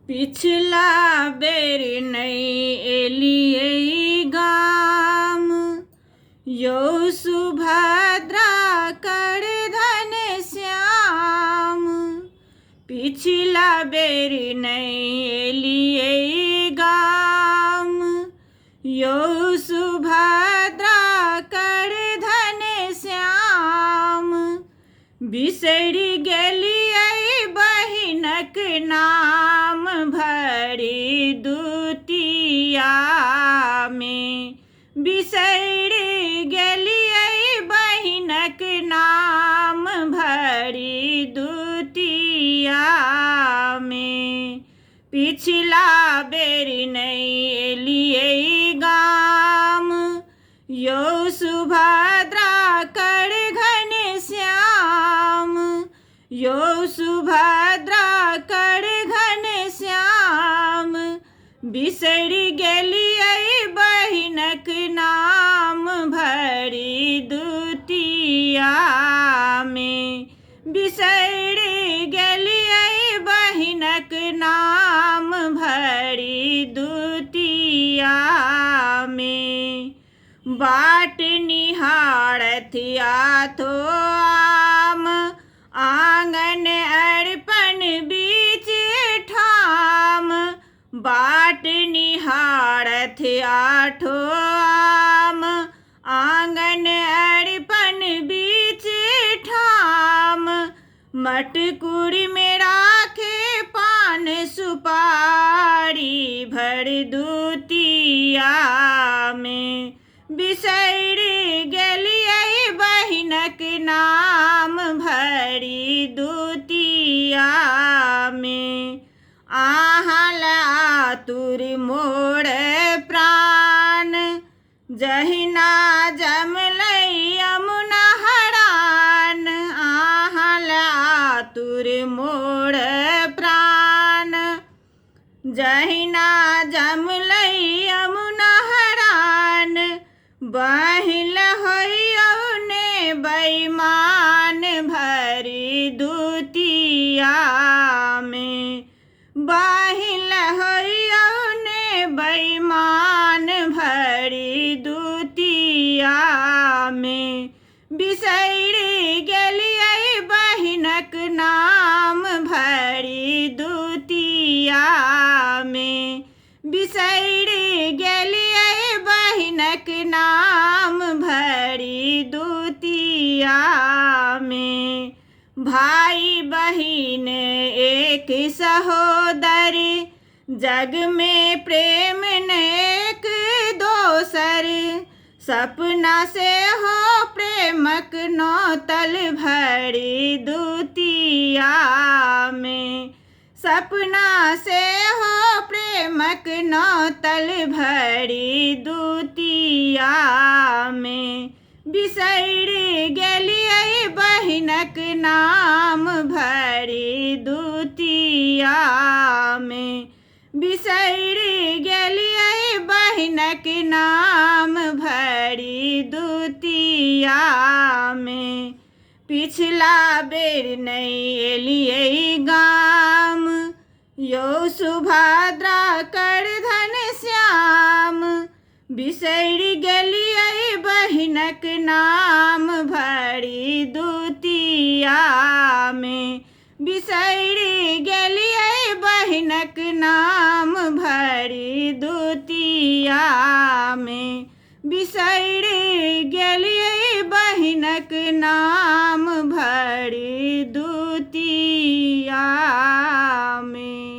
पिछला बेर नहीं एलियै गाम, यौ सुभद्रा करधन श्याम। पिछला बेर नहीं एलियै गाम, यौ सुभद्रा करधन श्याम। बिसरि गेलियै बहिनक नाम, भरि दुतिया में। बिसरि गेलियै बहिनक नाम, भरि दुतिया में। पिछला बेर नहीं एलियै गाम, यौ सुभद्रा करधन श्याम। यौ सुभद्रा करधन श्याम। बिसरि गेलियै बहिनक नाम, भरि दुतिया में। बिसरि गेलियै बहिनक नाम, भरि दुतिया में। बाट निहारथ आथो आम, आंगन अरिपन बीच ठाम। बाट निहारथ आठो आम, आंगन अरिपन बीच ठाम। मटकुर में राखे पान सुपारी, भर दुतिया में। बिसरि गेलियै बहिनक नाम, भरि दुतिया में। आहल आतुर मोर प्राण, जहिना जमलै यमुना हरान। आहल आतुर मोर प्राण, जहिना जमलै यमुना हरान। बहिल होइयौ ने बेईमान, भरि दुतिया में। बहिल होइयौ ने बेईमान, भरि दुतिया में। बिसरि गेलियै बहिनक नाम, भरि दुतिया में। बिसरि गेलियै बहिनक नाम, भरि दुतिया में। भाई बहिन एक सहोदर, जग में प्रेम नेक दोसर। सपना से हो प्रेमक नौतल, भरि दुतिया में। सपना से हो प्रेमक नौतल, भरि दुतिया में। बिसरि गेलियै बहिनक नाम, भरि दुतिया में। बिसरि गेलियै बहिनक नाम, भरि दुतिया में। पिछला बेर नहीं एलियै गाम, यौ सुभद्रा करधन श्याम। बिसरि गेलियै बहिनक नाम, भरि दुतिया में। बिसरि गेलियै बहिनक नाम, भरि दुतिया में। बिसरि गेलियै बहिनक नाम, भरि दुतिया में।